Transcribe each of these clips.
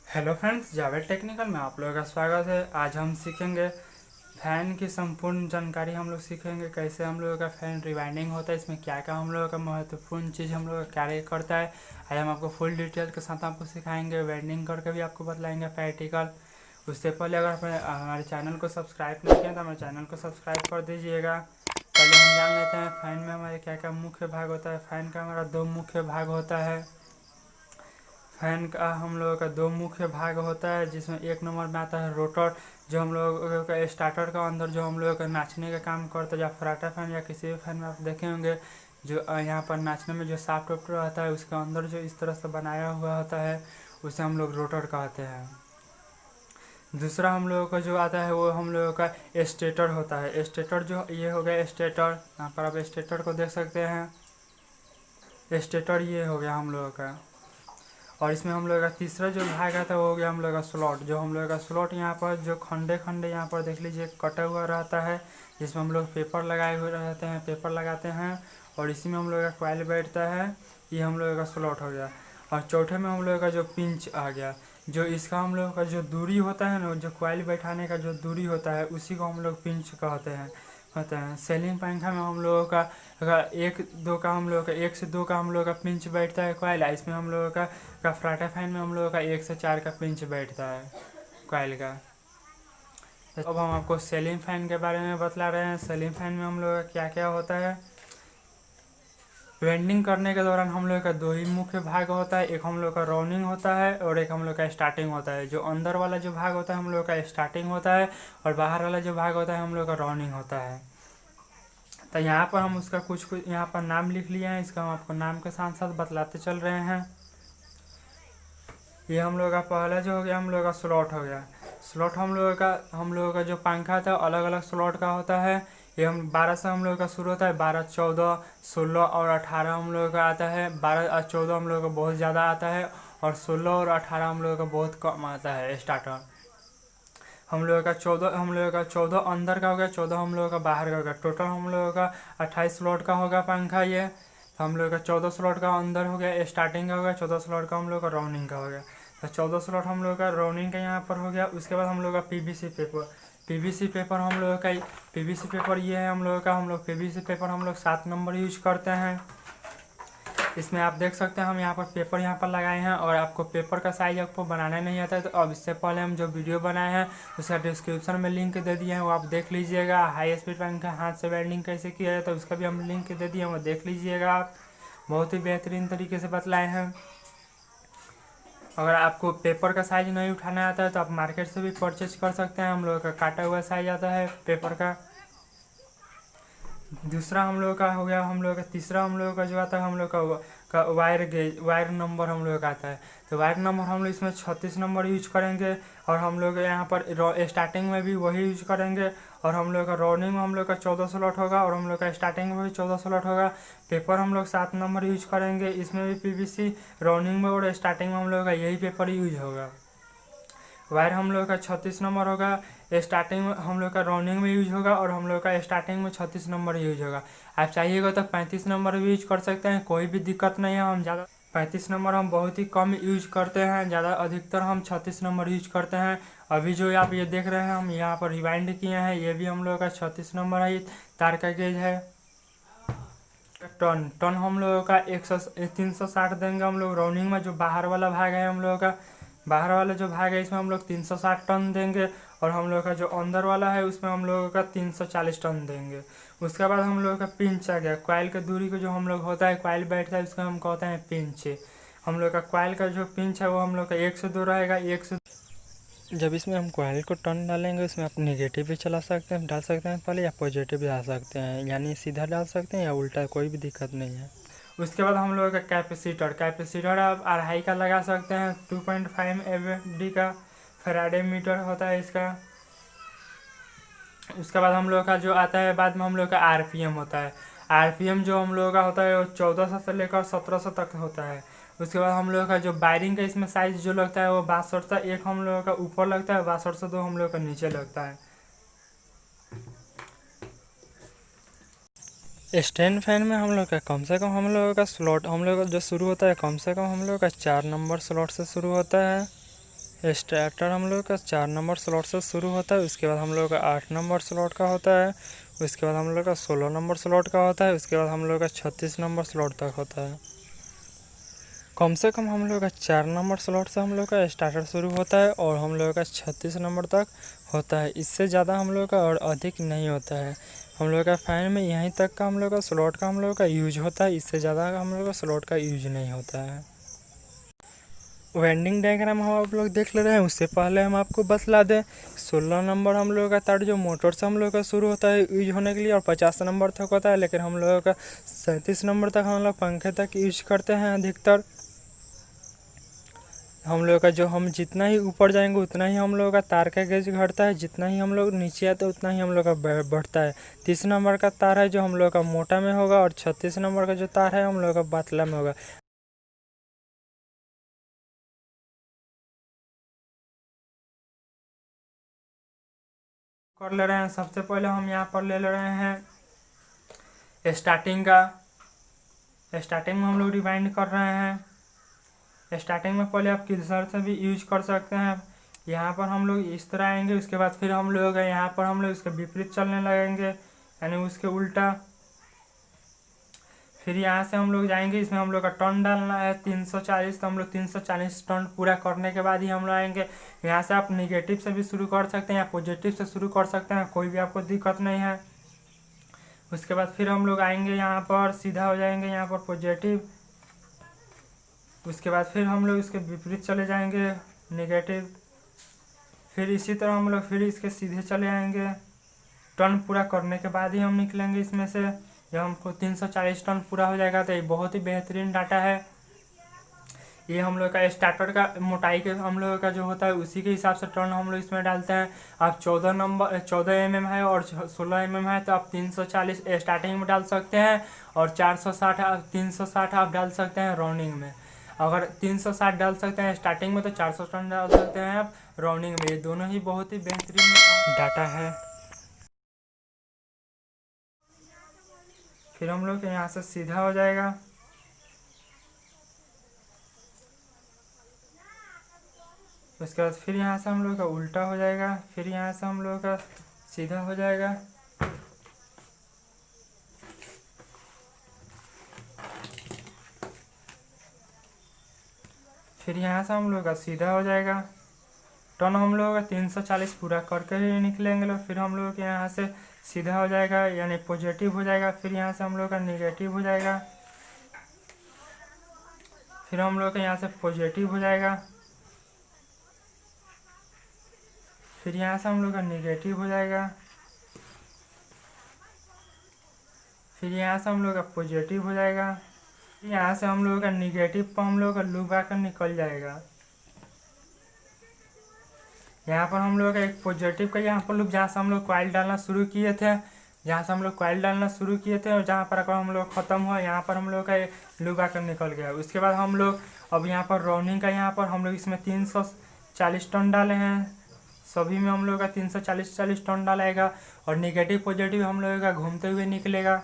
Hello friends, Javed technical में आप लोगों का स्वागत है। आज हम सीखेंगे फ़ैन की संपूर्ण जानकारी। हम लोग सीखेंगे कैसे हम लोगों का फ़ैन रिवाइंडिंग होता है, इसमें क्या क्या हम लोगों का महत्वपूर्ण चीज़ हम लोग का कार्य करता है। आज हम आपको फुल डिटेल के साथ आपको सिखाएंगे, वेल्डिंग करके भी आपको बतलाएंगे प्रैक्टिकल। उससे पहले अगर आपने हमारे चैनल को सब्सक्राइब नहीं किया तो हमारे चैनल को सब्सक्राइब कर दीजिएगा। पहले हम जान लेते हैं फ़ैन में हमारे क्या क्या मुख्य भाग होता है। फ़ैन का हमारा दो मुख्य भाग होता है। फैन का हम लोगों का दो मुख्य भाग होता है, जिसमें एक नंबर में आता है रोटर, जो हम लोग का स्टार्टर का अंदर जो हम लोग का नाचने का काम करता है। या फराटा फैन या किसी भी फैन में आप देखे होंगे, जो यहाँ पर नाचने में जो साफ्ट वेफ्ट रहता है उसके अंदर जो इस तरह से बनाया हुआ होता है उसे हम लोग रोटर कहते हैं। दूसरा हम लोगों का जो आता है वो हम लोगों का स्टेटर होता है। स्टेटर जो ये हो गया स्टेटर, यहाँ पर आप स्टेटर को देख सकते हैं। स्टेटर ये हो गया हम लोगों का। और इसमें हम लोग का तीसरा जो भाग आता है वो हो गया हम लोग का स्लॉट। जो हम लोग का स्लॉट यहाँ पर जो खंडे खंडे यहाँ पर देख लीजिए कटा हुआ रहता है, जिसमें हम लोग पेपर लगाए हुए रहते हैं, पेपर लगाते हैं और इसी में हम लोग का कॉइल बैठता है। ये हम लोग का स्लॉट हो गया। और चौथे में हम लोग का जो पिंच आ गया, जो इसका हम लोग का जो दूरी होता है ना, जो कॉइल बैठाने का जो दूरी होता है उसी को हम लोग पिंच कहते हैं। सेलिंग पंखा में हम लोगों का अगर एक से दो का हम लोग का पिंच बैठता है कॉइल। इसमें हम लोगों का फ्राटा फैन में हम लोगों का 1 से 4 का पिंच बैठता है कॉइल का। अब हम आपको सेलिंग फैन के बारे में बतला रहे हैं। सेलिंग फैन में हम लोग का क्या क्या होता है। वेल्डिंग करने के दौरान हम लोग का दो ही मुख्य भाग होता है, एक हम लोग का राउंडिंग होता है और एक हम लोग का स्टार्टिंग होता है। जो अंदर वाला जो भाग होता है हम लोग का स्टार्टिंग होता है और बाहर वाला जो भाग होता है हम लोग का राउंडिंग होता है। तो यहाँ पर हम उसका कुछ यहाँ पर नाम लिख लिए हैं, इसका हम आपको नाम के साथ साथ बतलाते चल रहे हैं। ये हम लोग का पहला जो हो गया हम लोग का स्लॉट हो गया। स्लॉट हम लोगों का जो पंखा था अलग अलग स्लॉट का होता है। ये हम 12 से हम लोग का शुरू होता है। 12, 14, 16 और 18 हम लोग का आता है। 12 और 14 हम लोग का बहुत ज़्यादा आता है और 16 और 18 हम लोग का बहुत कम आता है स्टार्टर। हम लोगों का 14 अंदर का हो गया, 14 हम लोगों का बाहर का हो गया। टोटल हम लोगों का 28 स्लॉट का होगा पंखा ये। तो हम लोग का 14 स्लॉट का अंदर हो गया स्टार्टिंग का हो गया, 14 स्लॉट का हम लोग का राउंडिंग का हो गया। तो 14 स्लॉट हम लोग का राउंडिंग का यहाँ पर हो गया। उसके बाद हम लोग का पीवीसी पेपर पीवीसी पेपर ये है हम लोग पीवीसी पेपर हम लोग 7 नंबर यूज करते हैं। इसमें आप देख सकते हैं हम यहाँ पर पेपर यहाँ पर लगाए हैं। और आपको पेपर का साइज आपको बनाना नहीं आता है तो अब इससे पहले हम जो वीडियो बनाए हैं उसका डिस्क्रिप्शन में लिंक दे दिए हैं, वो आप देख लीजिएगा। हाई स्पीड पंखा हाथ से वेल्डिंग कैसे किया जाता है उसका भी हम लिंक दे दिए हैं, वो देख लीजिएगा आप। बहुत ही बेहतरीन तरीके से बतलाए हैं। अगर आपको पेपर का साइज नहीं उठाना आता है तो आप मार्केट से भी परचेज कर सकते हैं। हम लोग का काटा हुआ साइज आता है पेपर का। दूसरा हम लोग का हो गया हम लोग का तीसरा हम लोग का जो आता है हम लोग का वायर नंबर हम लोग का आता है। तो वायर नंबर हम लोग इसमें 36 नंबर यूज करेंगे। और हम लोग यहाँ पर स्टार्टिंग में भी वही यूज करेंगे। और हम लोग का राउंडिंग में हम लोग का 14 स्लॉट होगा और हम लोग का स्टार्टिंग में भी 14 स्लॉट होगा। पेपर हम लोग 7 नंबर यूज करेंगे, इसमें भी पीवीसी। राउंडिंग में और स्टार्टिंग में हम लोग का यही पेपर यूज होगा। वायर हम लोग का 36 नंबर होगा। स्टार्टिंग में हम लोग का राउंडिंग में यूज होगा और हम लोग का स्टार्टिंग में 36 नंबर यूज होगा। आप चाहिएगा तो 35 नंबर भी यूज कर सकते हैं, कोई भी दिक्कत नहीं है। हम ज़्यादा 35 नंबर हम बहुत ही कम यूज करते हैं, ज़्यादा अधिकतर हम 36 नंबर यूज करते हैं। अभी जो आप ये देख रहे हैं हम यहाँ पर रिवाइंड किए हैं, ये भी हम लोग का 36 नंबर है। तार का गेज है। टन हम लोगों का 360 देंगे हम लोग। राउंडिंग में जो बाहर वाला भाग है हम लोगों का, बाहर वाला जो भाग है इसमें हम लोग 360 टन देंगे। और हम लोग का जो अंदर वाला है उसमें हम लोगों का 340 टन देंगे। उसके बाद हम लोगों का पिंच आ गया। कॉइल की दूरी को जो हम लोग होता है कॉइल बैठता है उसको हम कहते हैं पिंच। हम लोग का कॉइल का जो पिंच है वो हम लोग का 1 से 2 रहेगा। जब इसमें हम कॉइल को टर्न डालेंगे उसमें आप नेगेटिव भी डाल सकते हैं पहले, या पॉजिटिव भी डाल सकते हैं, यानी सीधा डाल सकते हैं या उल्टा, कोई भी दिक्कत नहीं है। उसके बाद हम लोगों का कैपेसिटर आप 2.5 का लगा सकते हैं। 2.5 FD का फैराडे मीटर होता है इसका। उसके बाद हम लोग का जो आता है बाद में हम लोग का RPM होता है। RPM जो हम लोगों का होता है वो 1400 से लेकर 1700 तक होता है। उसके बाद हम लोग का जो वायरिंग का इसमें साइज जो लगता है वो 62 से 1 हम लोगों का ऊपर लगता है, 62 से 2 हम लोग का नीचे लगता है। स्टैंड फैन में हम लोग का कम से कम हम लोगों का स्लॉट हम लोग का जो शुरू होता है कम से कम हम लोग का 4 नंबर स्लॉट से शुरू होता है। स्टार्टर हम लोग का 4 नंबर स्लॉट से शुरू होता है, उसके बाद हम लोग का 8 नंबर स्लॉट का होता है, उसके बाद हम लोग का 16 नंबर स्लॉट का होता है, उसके बाद हम लोग का 36 नंबर स्लॉट तक होता है। कम से कम हम लोग का 4 नंबर स्लॉट से हम लोग का स्टार्टर शुरू होता है और हम लोग का 36 नंबर तक होता है। इससे ज़्यादा हम लोग का और अधिक नहीं होता है। हम लोग का फ़ैन में यहीं तक का हम लोग का स्लॉट का हम लोग का यूज होता है, इससे ज़्यादा हम लोग का स्लॉट का यूज नहीं होता है। वेंडिंग डायग्राम हम आप लोग देख ले रहे हैं, उससे पहले हम आपको बतला दें 16 नंबर हम लोगों का तार जो मोटर से हम लोग का शुरू होता है यूज होने के लिए और 50 नंबर तक होता है, लेकिन हम लोगों का 37 नंबर तक हम लोग पंखे तक यूज करते हैं अधिकतर। हम लोग का जो हम जितना ही ऊपर जाएंगे उतना ही हम लोग का तार का गेज घटता है, जितना ही हम लोग नीचे आते हैं उतना ही हम लोग का बढ़ता है। 30 नंबर का तार है जो हम लोग का मोटा में होगा और 36 नंबर का जो तार है हम लोग का पतला में होगा। कर ले रहे हैं, सबसे पहले हम यहाँ पर ले रहे हैं स्टार्टिंग का। स्टार्टिंग में हम लोग रिवाइंड कर रहे हैं। स्टार्टिंग में पहले आप किल्सर से भी यूज कर सकते हैं। यहाँ पर हम लोग इस तरह आएंगे, उसके बाद फिर हम लोग यहाँ पर हम लोग इसके विपरीत चलने लगेंगे, यानी उसके उल्टा। फिर यहाँ से हम लोग जाएंगे, इसमें हम लोग का टर्न डालना है 340, तो हम लोग 340 टर्न पूरा करने के बाद ही हम लोग आएंगे। यहाँ से आप निगेटिव से भी शुरू कर सकते हैं या पॉजिटिव से शुरू कर सकते हैं, कोई भी आपको दिक्कत नहीं है। उसके बाद फिर हम लोग आएंगे यहाँ पर, सीधा हो जाएंगे यहाँ पर पॉजिटिव। उसके बाद फिर हम लोग इसके विपरीत चले जाएंगे निगेटिव। फिर इसी तरह हम लोग फिर इसके सीधे चले आएंगे। टर्न पूरा करने के बाद ही हम निकलेंगे इसमें से। जब हमको 340 टर्न पूरा हो जाएगा तो ये बहुत ही बेहतरीन डाटा है। ये हम लोग का स्टार्टर का मोटाई के हम लोग का जो होता है उसी के हिसाब से टर्न हम लोग इसमें डालते हैं। आप 14 mm है और 16 mm है तो आप 340 स्टार्टिंग में डाल सकते हैं और 360 आप डाल सकते हैं राउंडिंग में। अगर 360 डाल सकते हैं स्टार्टिंग में तो 400 टर्न डाल सकते हैं आप राउंडिंग में। ये दोनों ही बहुत ही बेहतरीन डाटा है। फिर हम लोग यहाँ से सीधा हो जाएगा। उसके बाद फिर यहाँ से हम लोग का उल्टा हो जाएगा, फिर यहाँ से हम लोग का सीधा हो जाएगा। फिर यहाँ से हम लोग का सीधा हो जाएगा। टर्न हम लोग का 340 पूरा करके ही निकलेंगे लोग। फिर हम लोग के यहाँ से सीधा हो जाएगा यानी पॉजिटिव हो जाएगा। फिर यहाँ से हम लोग का निगेटिव हो जाएगा। फिर हम लोग के यहाँ से पॉजिटिव हो जाएगा। फिर यहाँ से हम लोग का निगेटिव हो जाएगा। फिर यहाँ से हम लोग का पॉजिटिव हो जाएगा। यहाँ से हम लोग का निगेटिव पर हम लोग का लूप आकर निकल जाएगा। यहाँ पर हम लोग का एक पॉजिटिव का यहाँ पर लूप, जहाँ से हम लोग कॉइल डालना शुरू किए थे, और जहाँ पर अगर हम लोग ख़त्म हुआ यहाँ पर हम लोग का लूप आकर निकल गया। उसके बाद हम लोग अब यहाँ पर राउंडिंग का यहाँ पर हम लोग इसमें 340 टर्न डाले हैं। सभी में हम लोग का 340 टर्न डालेगा और निगेटिव पॉजिटिव हम लोग का घूमते हुए निकलेगा।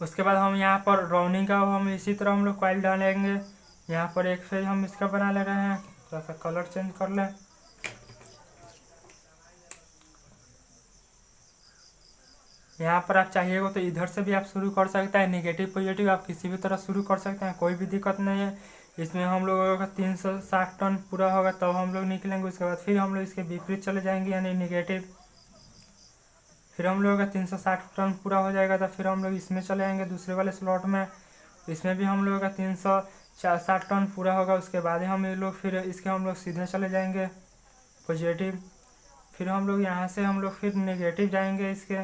उसके बाद हम यहाँ पर राउंडिंग का हम इसी तरह हम लोग कॉइल डालेंगे। यहाँ पर एक फेज हम इसका बना ले रहे हैं, थोड़ा सा कलर चेंज कर लें। यहाँ पर आप चाहिएगा तो इधर से भी आप शुरू कर सकते हैं, निगेटिव पॉजिटिव आप किसी भी तरह शुरू कर सकते हैं, कोई भी दिक्कत नहीं है। इसमें हम लोगों का 360 टन पूरा होगा तब हम लोग निकलेंगे। उसके बाद फिर हम लोग इसके विपरीत चले जाएंगे यानी निगेटिव। फिर हम लोगों का 360 टन पूरा हो जाएगा तो फिर हम लोग इसमें चले आएंगे दूसरे वाले स्लॉट में। इसमें भी हम लोगों का 360 टन पूरा होगा। उसके बाद ही हम लोग फिर इसके हम लोग सीधे चले जाएंगे पॉजिटिव। फिर हम लोग यहाँ से हम लोग फिर नेगेटिव जाएंगे इसके,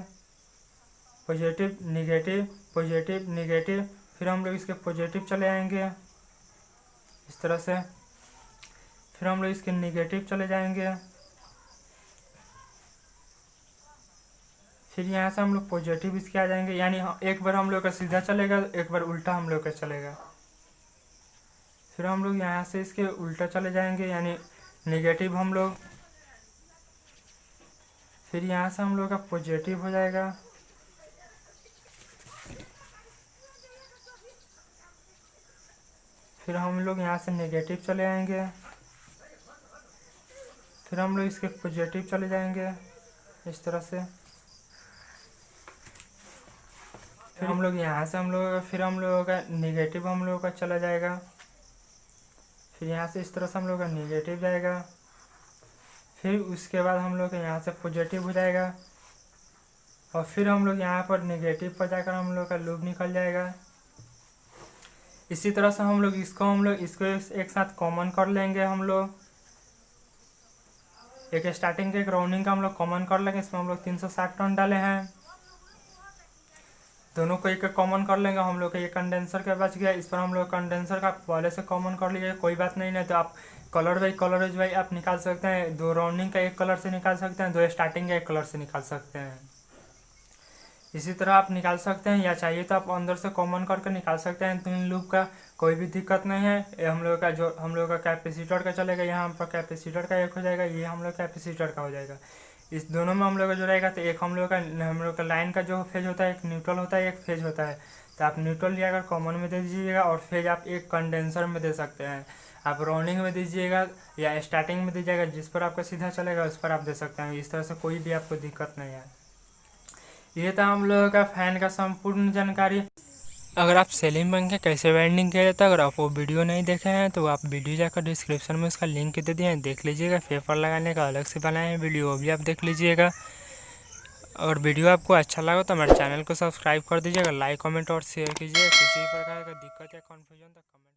पॉजिटिव निगेटिव पॉजिटिव निगेटिव। फिर हम लोग इसके पॉजिटिव चले आएंगे इस तरह से। फिर हम लोग इसके निगेटिव चले जाएंगे। फिर यहाँ से हम लोग पॉजिटिव इसके आ जाएंगे, यानी एक बार हम लोग का सीधा चलेगा, एक बार उल्टा हम लोग का चलेगा। फिर हम लोग यहाँ से इसके उल्टा चले जाएंगे यानी निगेटिव हम लोग। फिर यहाँ से हम लोग का पॉजिटिव हो जाएगा। फिर हम लोग यहाँ से नेगेटिव चले आएंगे। फिर हम लोग इसके पॉजिटिव चले जाएंगे इस तरह से। फिर हम लोग यहाँ से फिर हम लोगों का निगेटिव हम लोगों का चला जाएगा। फिर यहाँ से इस तरह से हम लोग का निगेटिव जाएगा। फिर उसके बाद हम लोग यहाँ से पॉजिटिव हो जाएगा और फिर हम लोग यहाँ पर नेगेटिव पर जाकर हम लोग का लूप निकल जाएगा। इसी तरह से हम लोग इसको एक साथ कॉमन कर लेंगे। हम लोग एक स्टार्टिंग के एक राउंडिंग का हम लोग कॉमन कर लेंगे। इसमें हम लोग 360 टर्न डाले हैं, दोनों को एक कॉमन कर लेंगे। हम लोग का ये कंडेंसर का बच गया, इस पर हम लोग कंडेंसर का पहले से कॉमन कर लीजिए, कोई बात नहीं तो आप कलर वाइज आप निकाल सकते हैं। 2 राउंडिंग का एक कलर से निकाल सकते हैं, 2 स्टार्टिंग का एक कलर से निकाल सकते हैं। इसी तरह आप निकाल सकते हैं, या चाहिए तो आप अंदर से कॉमन करके निकाल सकते हैं। तो इन लूप का कोई भी दिक्कत नहीं है। ये हम लोग का कैपेसिटर का चलेगा, यहाँ पर कैपेसिटर का एक हो जाएगा, ये हम लोग कैपेसिटर का हो जाएगा। इस दोनों में हम लोग का जो रहेगा तो एक हम लोग का लाइन का जो फेज होता है, एक न्यूट्रल होता है, एक फेज होता है। तो आप न्यूट्रल लिया कॉमन में दे दीजिएगा और फेज आप एक कंडेंसर में दे सकते हैं। आप राउंडिंग में दीजिएगा या स्टार्टिंग में दीजिएगा, जिस पर आपका सीधा चलेगा उस पर आप दे सकते हैं। इस तरह से कोई भी आपको दिक्कत नहीं है। ये था हम लोगों का फैन का संपूर्ण जानकारी। अगर आप सीलिंग फैन के कैसे वाइंडिंग किया जाता है, अगर आप वो वीडियो नहीं देखे हैं तो आप वीडियो जाकर डिस्क्रिप्शन में उसका लिंक दे दिए हैं, देख लीजिएगा। पेपर लगाने का अलग से बनाए हैं वीडियो, वो भी आप देख लीजिएगा। और वीडियो आपको अच्छा लगा तो हमारे चैनल को सब्सक्राइब कर दीजिएगा, लाइक कमेंट और शेयर कीजिएगा। किसी प्रकार का दिक्कत या कन्फ्यूजन तो कमेंट